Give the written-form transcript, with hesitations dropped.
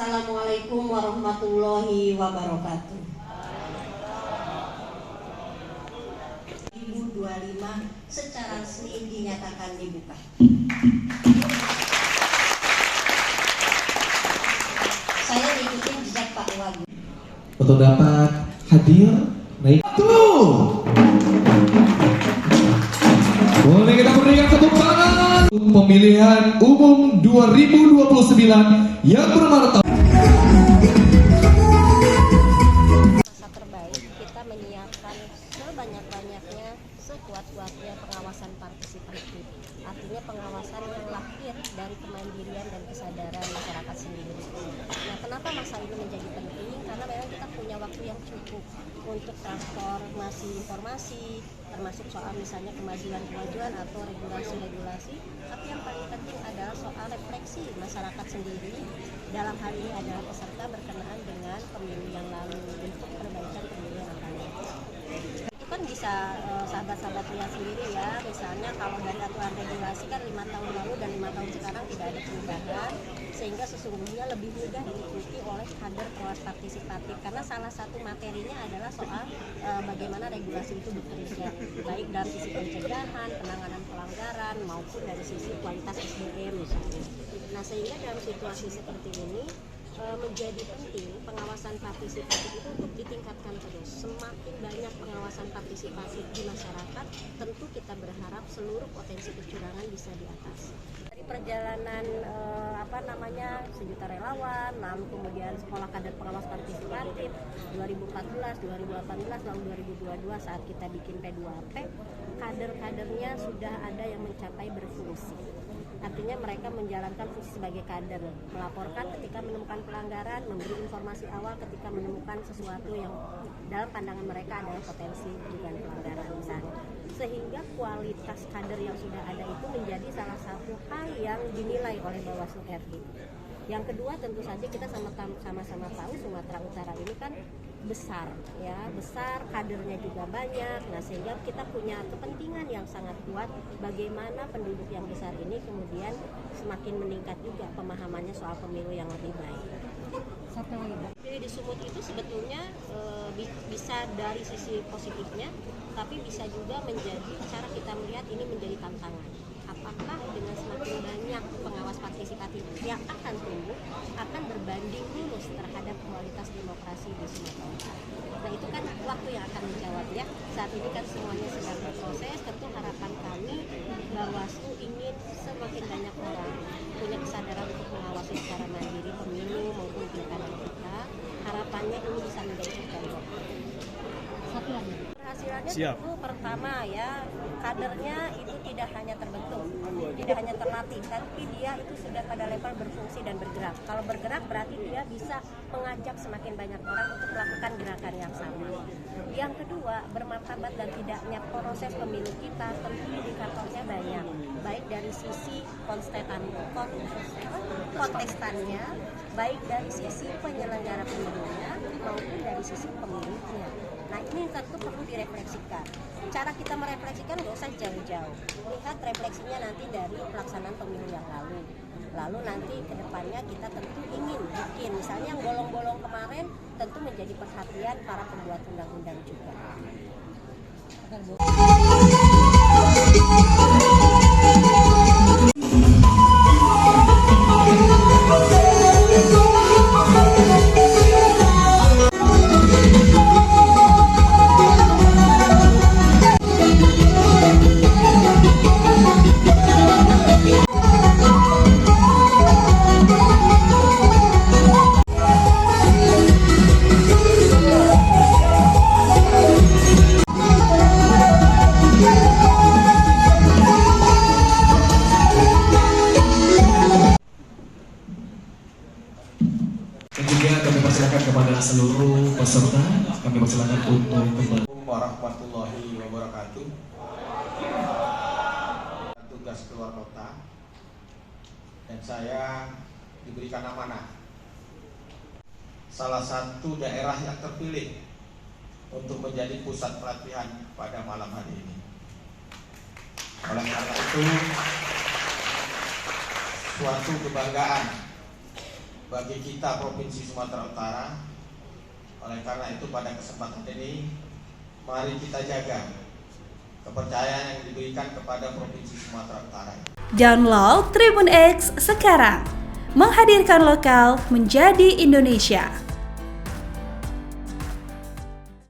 Assalamualaikum warahmatullahi wabarakatuh. 2025 secara resmi dinyatakan dibuka. Saya ikutin jejak Pak Wagub. Untuk dapat hadir naik tuh. Boleh kita berikan tepuk tangan untuk pemilihan umum 2029 yang bermartabat. Masa terbaik kita menyiapkan sebanyak-banyaknya, sekuat-kuatnya pengawasan partisipatif. Artinya pengawasan yang lahir dari kemandirian dan kesadaran masyarakat sendiri. Nah, kenapa masa ini menjadi penting? Karena memang kita punya waktu yang cukup untuk transformasi informasi, termasuk soal misalnya kemajuan-kemajuan atau regulasi-regulasi. Tapi yang paling penting adalah soal refleksi masyarakat sendiri. Dalam hal ini adalah peserta berkenaan dengan pemilu yang lalu untuk perbaikan pemilu yang akan datang. Itu kan bisa sahabat-sahabat lihat sendiri ya, misalnya kalau dari aturan regulasi kan 5 tahun lalu dan 5 tahun sekarang tidak ada perubahan, sehingga sesungguhnya lebih mudah diikuti oleh kader pengawas partisipatif karena salah satu materinya adalah soal bagaimana regulasi itu bekerja, baik dari sisi pencegahan, penanganan pelanggaran maupun dari sisi kualitas SDM misalnya. Nah, sehingga dalam situasi seperti ini menjadi penting pengawasan partisipatif itu untuk ditingkatkan terus. Semakin banyak pengawasan partisipatif di masyarakat, tentu kita berharap seluruh potensi kecurangan bisa diatasi. Dari perjalanan sejuta relawan, lalu kemudian sekolah kader pengawas partisipatif 2014, 2018, lalu 2022 saat kita bikin P2P, kader-kadernya sudah ada yang mencapai berfungsi. Artinya mereka menjalankan fungsi sebagai kader, melaporkan ketika menemukan pelanggaran, memberi informasi awal ketika menemukan sesuatu yang dalam pandangan mereka adalah potensi dugaan pelanggaran misalnya. Sehingga kualitas kader yang sudah ada itu menjadi salah satu hal yang dinilai oleh Bawaslu RI. Yang kedua tentu saja kita sama-sama tahu Sumatera Utara ini kan besar, kadernya juga banyak. Nah, sehingga kita punya kepentingan yang sangat kuat bagaimana penduduk yang besar ini kemudian semakin meningkat juga pemahamannya soal pemilu yang lebih baik. Jadi di Sumut itu sebetulnya bisa dari sisi positifnya, tapi bisa juga menjadi cara kita melihat ini menjadi tantangan. Apakah dengan semakin banyak pengawas partisipatif yang akan tumbuh akan berbanding lurus terhadap kualitas demokrasi di Sumatera Utara? Nah, itu kan waktu yang akan menjawab ya. Saat ini kan semuanya sedang berproses. Tentu harapan kami Bawaslu ingin semakin banyak orang punya kesadaran untuk mengawasi secara mandiri pemilu maupun pilkada kita. Harapannya ini bisa menjadi sukses. Satu lagi. Hasilnya tentu pertama ya, kadernya itu tidak hanya terbentuk, tidak hanya terlatih, tapi dia itu sudah pada level berfungsi dan bergerak. Kalau bergerak berarti dia bisa mengajak semakin banyak orang untuk melakukan gerakan yang sama. Yang kedua, bermartabat dan tidaknya proses pemilu kita tentu indikatornya banyak, baik dari sisi kontestannya, baik dari sisi penyelenggara pemilunya maupun dari sisi pemilihnya. Nah, ini tentu perlu direfleksikan. Cara kita merefleksikan nggak usah jauh-jauh. Lihat refleksinya nanti dari pelaksanaan pemilu yang lalu. Lalu nanti ke depannya kita tentu ingin bikin, misalnya yang bolong-bolong kemarin tentu menjadi perhatian para pembuat undang-undang juga. Kepada seluruh peserta, kami persilakan untuk kembali. Warahmatullahi wabarakatuh. Tugas keluar kota dan saya diberikan amanah salah satu daerah yang terpilih untuk menjadi pusat pelatihan pada malam hari ini. Oleh karena itu, suatu kebanggaan bagi kita Provinsi Sumatera Utara. Oleh karena itu pada kesempatan ini mari kita jaga kepercayaan yang diberikan kepada Provinsi Sumatera Utara. Download Tribun X sekarang, menghadirkan lokal menjadi Indonesia.